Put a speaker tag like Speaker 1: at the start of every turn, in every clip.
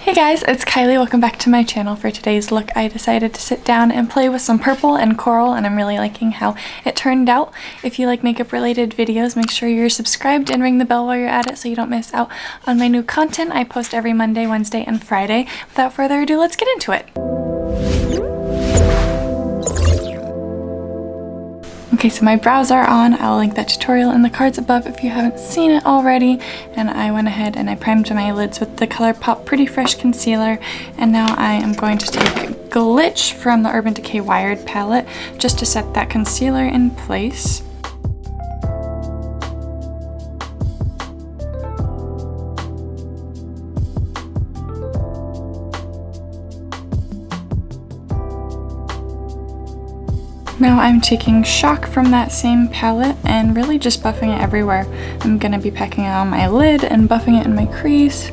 Speaker 1: Hey guys, it's Kylie. Welcome back to my channel. For today's look, I decided to sit down and play with some purple and coral, and I'm really liking how it turned out. If you like makeup related videos, make sure you're subscribed and ring the bell while you're at it so you don't miss out on my new content. I post every Monday, Wednesday, and Friday. Without further ado, let's get into it. Okay, so my brows are on. I'll link that tutorial in the cards above if you haven't seen it already. And I went ahead and I primed my lids with the Colourpop Pretty Fresh Concealer. And now I am going to take Glitch from the Urban Decay Wired palette just to set that concealer in place. Now I'm taking Shock from that same palette and really just buffing it everywhere. I'm going to be packing it on my lid and buffing it in my crease.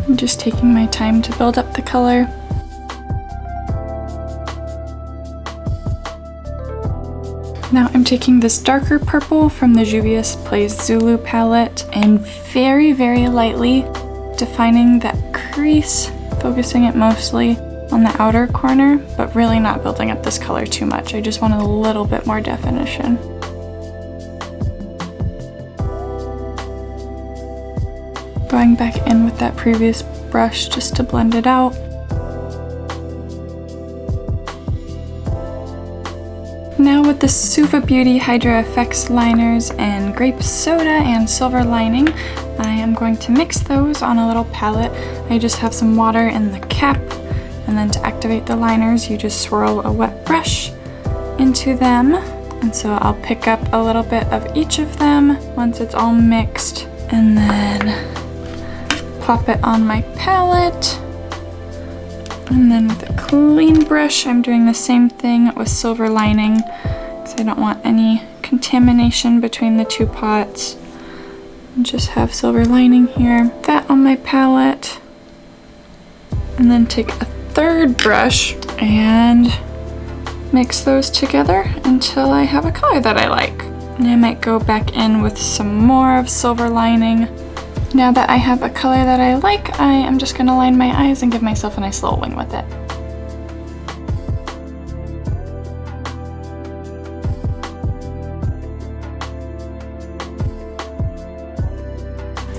Speaker 1: I'm just taking my time to build up the color. Now I'm taking this darker purple from the Juvia Plays Zulu palette and very, very lightly defining that crease, focusing it mostly on the outer corner, but really not building up this color too much. I just wanted a little bit more definition. Going back in with that previous brush just to blend it out. Now with the Suva Beauty Hydra Effects liners and Grape Soda and Silver Lining, I am going to mix those on a little palette. I just have some water in the cap, and then to activate the liners you just swirl a wet brush into them. And so I'll pick up a little bit of each of them once it's all mixed and then pop it on my palette. And then with a clean brush, I'm doing the same thing with Silver Lining because I don't want any contamination between the two pots. And just have Silver Lining here. That on my palette. And then take a third brush and mix those together until I have a color that I like. And I might go back in with some more of Silver Lining. Now that I have a color that I like, I am just going to line my eyes and give myself a nice little wing with it.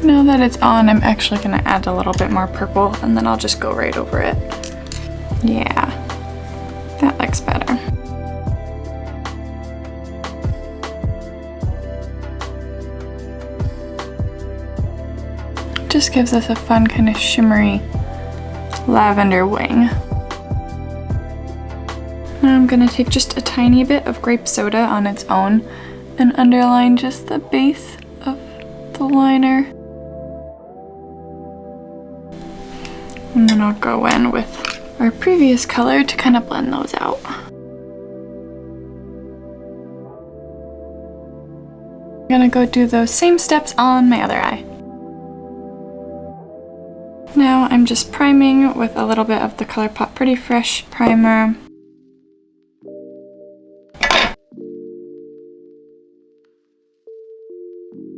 Speaker 1: Now that it's on, I'm actually going to add a little bit more purple and then I'll just go right over it. Yeah, that looks better. Just gives us a fun kind of shimmery lavender wing. Now I'm going to take just a tiny bit of Grape Soda on its own and underline just the base of the liner. And then I'll go in with our previous color to kind of blend those out. I'm going to go do those same steps on my other eye. Now I'm just priming with a little bit of the Colourpop Pretty Fresh primer.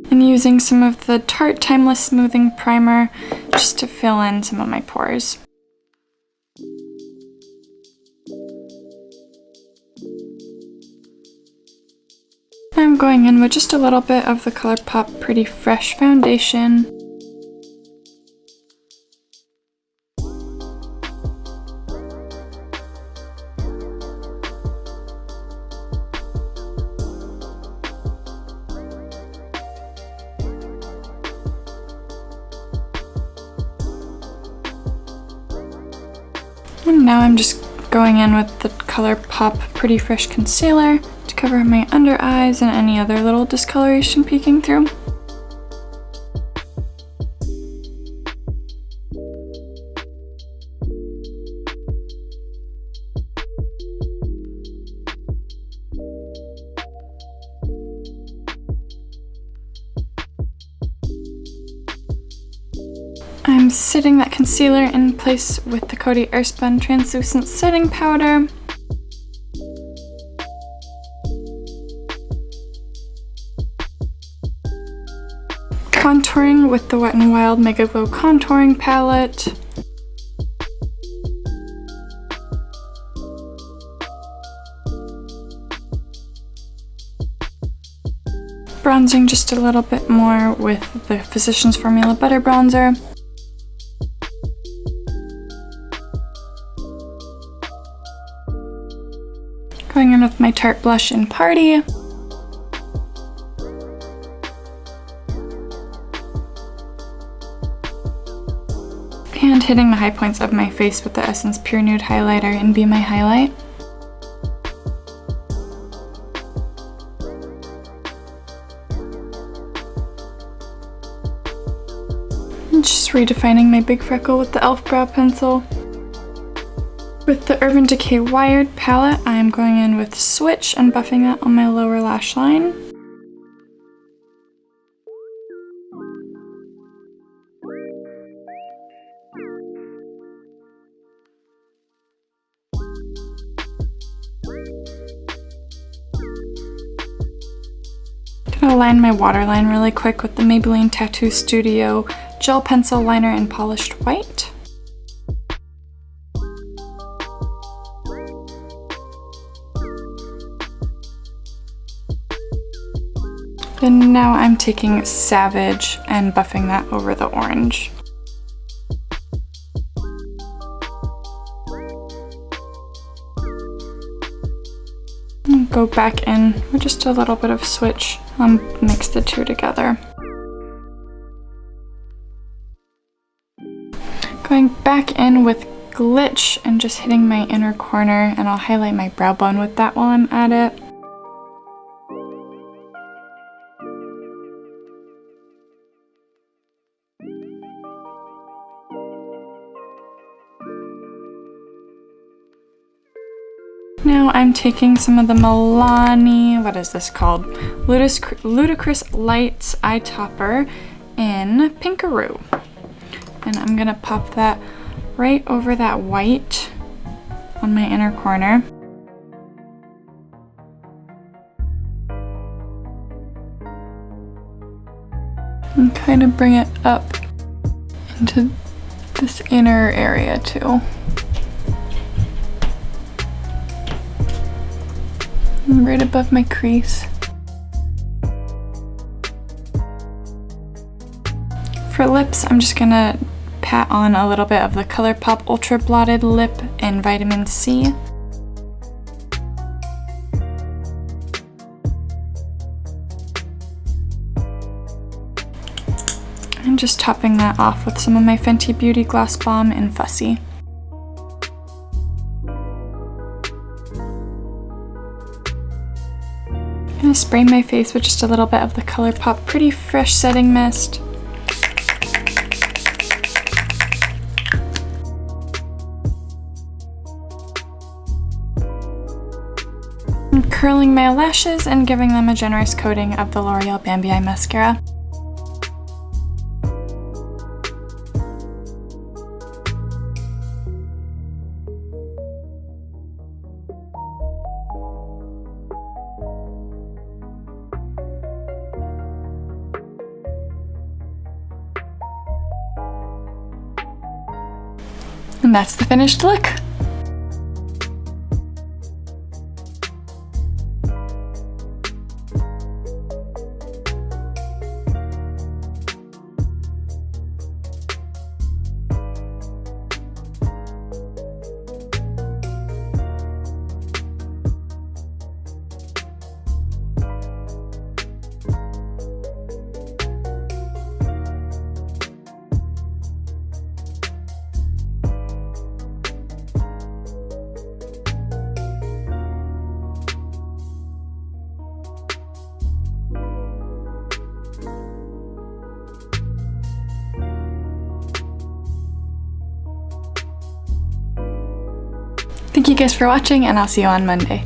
Speaker 1: And using some of the Tarte Timeless Smoothing Primer just to fill in some of my pores. I'm going in with just a little bit of the Colourpop Pretty Fresh foundation. And now I'm just going in with the Colourpop Pretty Fresh Concealer to cover my under eyes and any other little discoloration peeking through. I'm setting that concealer in place with the Coty Airspun Translucent Setting Powder. Contouring with the Wet n Wild Mega Glow Contouring Palette. Bronzing just a little bit more with the Physicians Formula Butter Bronzer. Going in with my Tarte blush in Party. And hitting the high points of my face with the Essence Pure Nude Highlighter in Be My Highlight. And just redefining my big freckle with the e.l.f. brow pencil. With the Urban Decay Wired palette, I am going in with Switch and buffing that on my lower lash line. Gonna line my waterline really quick with the Maybelline Tattoo Studio Gel Pencil Liner in Polished White. And now I'm taking Savage and buffing that over the orange. And go back in with just a little bit of Switch and mix the two together. Going back in with Glitch and just hitting my inner corner, and I'll highlight my brow bone with that while I'm at it. Now I'm taking some of the Milani, what is this called? Ludicrous Lights Eye Topper in Pink-Aroo. And I'm gonna pop that right over that white on my inner corner. And kind of bring it up into this inner area too. Right above my crease. For lips, I'm just gonna pat on a little bit of the Colourpop Ultra Blotted Lip in Vitamin C. And just topping that off with some of my Fenty Beauty Gloss Bomb in Fussy. I'm gonna spray my face with just a little bit of the Colourpop Pretty Fresh Setting Mist. I'm curling my lashes and giving them a generous coating of the L'Oreal Bambi Eye Mascara. And that's the finished look. Thank you guys for watching, and I'll see you on Monday.